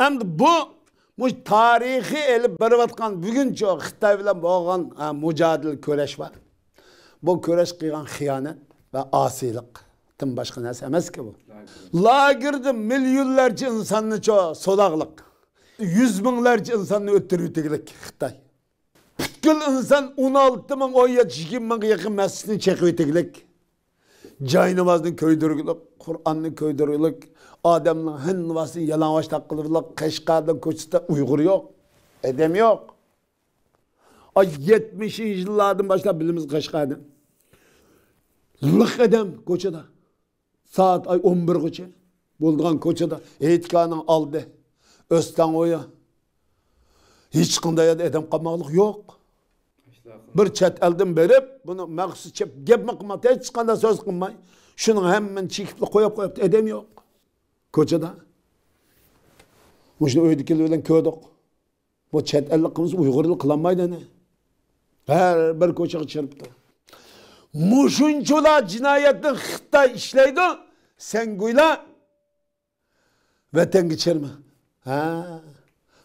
Endi bu tarihi elip berivatkan bugün çok Xitay bilen boğan mücadele köreş var. Bu köreş kıygan hıyanet ve asilik. Tüm başka nesi emez ki bu. Lagirde milyonlarca insanını çok solaklık. 100 binlerce insanını öttürütüklük Xitay. Bütün insan 16 bin 17 bin yakın mescidini çekütüklük. Cay namazını köydürülük, Kur'an'ını köydürülük, Adem'in hınvasını yalanvaş takılırlık, Keşkar'da koçta Uygur yok, edem yok. Ay 70. yıllardan başla bilimiz Keşkar'da. Lık edem koçada. Saat ay 11 koça. Bulduğun koçada. Eğitkanın aldı. Östan oya. Hiç kındaya edem kalmaklık yok. Bir çet elden berip, bunu məqsız çep, gepme kılmakta hiç kanda söz kılmay. Şunun hemen çekip koyup edem yok. Koçada. Bu şimdi öydükeli öyle köydük. Bu çet ellik kımız Uygurlu kılanmaydı ne? Her bir koçağı çırptı. Muşunçula cinayetin Xitay işleydi. Sen guyla vatan geçirme. Ha.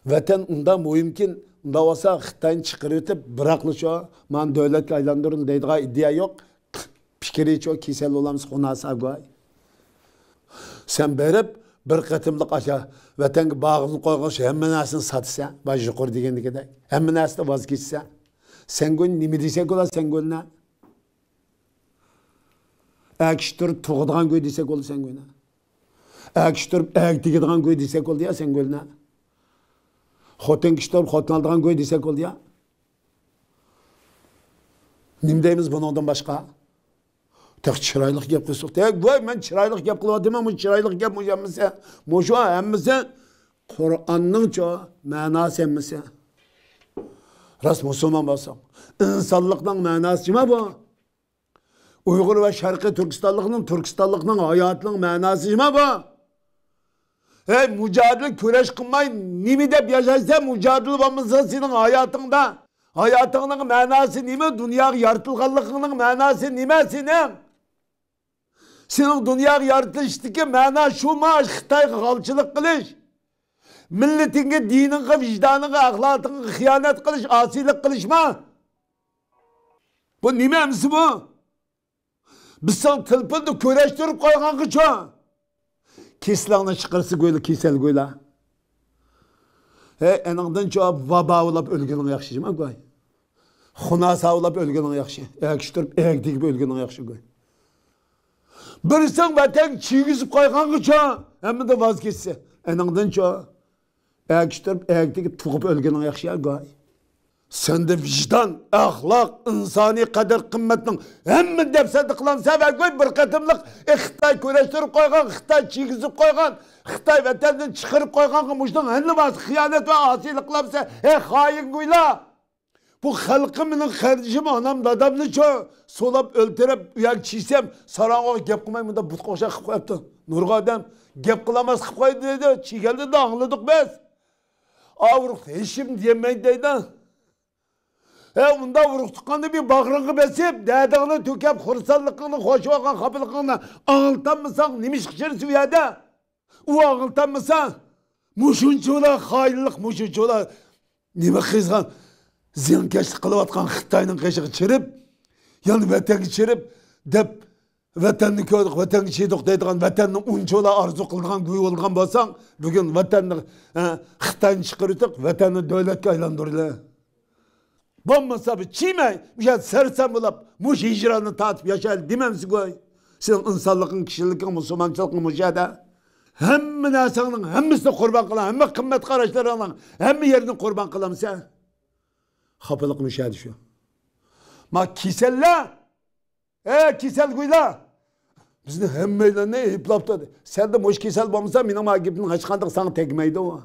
Vatan unda mümkün. Unda olsa Xitay'ın çıkarıp bıraklı şu man devlet aylandırın deydiği iddia yok. Fikri çok kisel olamız konasa goy. Sen berip bir katımlık aşağı vatanı bağını koygan şu hemen asını satsa, baş yukarı degendik de. Hemen asını vazgeçse. Sen gön nimi desek ola sen gön ne? Akıştırıp tuğduğun göy desek ola sen gön ne? Akıştırıp aktigidğin göy desek ola ya sen gön ne? Xotin kişiler xotin aldığın göy desek oldu ya. Nim deyimiz bundan başka? Tek çıraylık yap kılsak. Tek vay ben çıraylık yap kılva demem. Bu çıraylık yapmayacağımızsa. Moşu emmisi Kur'an'ın çoğu manası emmisi. Ras Müslüman basam. İnsanlıktan manası cima bu. Uygur ve Şarkı Türkistanlıkның hayatının manası cima bu. Hey mücadele köreş kılmayın. Nimi de yaşaysa mücadele olmasa senin hayatında. Hayatının manası nime? Dünya yaratılganlığının manası nime senin? Senin dünya yaratılıştaki mana şu mu? Xitayga halçılık kılış. Milletinge, dinine, vicdanına, ahlakına hıyanet kılış, asilik kılışma. Bu nime emsi bu? Biz sen tılpıldı köreştirip koygan kıçı. Kesilağına çıkarsı göyle, kesel göyle. Enandan çoğu vaba olap ölgünün yakşı mı koy? Xunasa olap ölgünün yakşı. Ekiştirip ekdikip ölgünün yakşı koy. Birisen vatan çiğgizip koygan kıçı. Hemen de vazgeçse. Enandan çoğu ekiştirip ekdikip tuğup ölgünün yakşı koy. Sende vicdan, ahlak, insani kader kıymetinin hemen defsedi kılan sefer koy bir katımlık Xitay köreştirip koygan, Xitay çiğizip koygan, Xitay vatandan çıkarıp koygan kımıştın henli bazı hıyanet ve asilik kılamsa hain koyla. Bu halkımın kardeşim anam dadamını çoğu solap öldürüp uyak çiğsem sarağına gep kılmayın da but koşa kıp koyaptı. Nurga adam gep kılamaz kıp koydu dedi, çiğ geldi de anladık biz. Avruk eşim diyemeyin deydi. Bunda vuruk tıkandı bir bağrını besip, dədağını tökep, xursallıqını, hoş olgan kapılıqını ağıltanmısan, nimiş kişirisi uyada? O ağıltanmısan, muşunçola, hayırlılık muşunçola, nime kızgan, ziyankeşlik kılıvatkan Xitay'nın keşiği çirip, yani vatan çirip, dep, vatanını köydük, vatanını çiğdik deydiğin, vatanını unçola arzu kıldığın güy olgan bolsan, bugün vatanını, Xitay'ını çıkarıtık, vatanını devletke aylandırılır. Bombasa bir çiğmey, ya sersem bulap, muş hicranı tatıp yaşayalım dememsi koy. Senin insanlıkın, kişilikin, Müslümançılıkın müşahede. Hem nasanın, hemmisini kurban kılan, hem kımmet karaşlarının, hem yerini kurban kılan sen. Kapılık müşahede şu. Ma kiselle, kisel kuyla. Bizde hem meylanı eyip laptadı. Sen de muş kisel bombasa, benim agibinin kaçkandık sana tekmeydi o.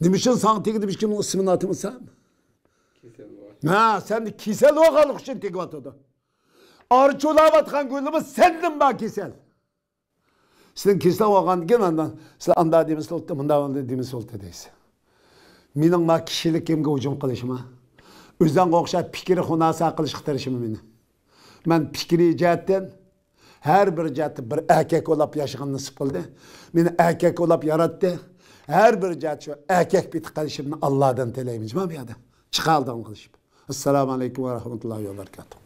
Demişsin sana tekidi bir kimin ismini atımızsan. Ha sen de kisel o kalık için tekip atıdı. Arçola batkan gönlümüz sendin bak kisel. Sizin kisel o kan gelmeden size anda dediğimiz oldu, bunda dediğimiz oldu deyse. Benim ma kişilik kimge hücum kılışıma. o'zanga o'xshab fikri xunosa qilishga tirishim meni. Men fikri jihatdan her bir jihatda bir erkek olab yaşagan nasip qildi. Meni erkek olab yaratdi. Her bir jihat shu erkek biti qilishimni Allohdan tilaymiz. Mana bu yerda chiqaldim qilishib. Assalomu alaykum va rahmatullohi va barakatuh.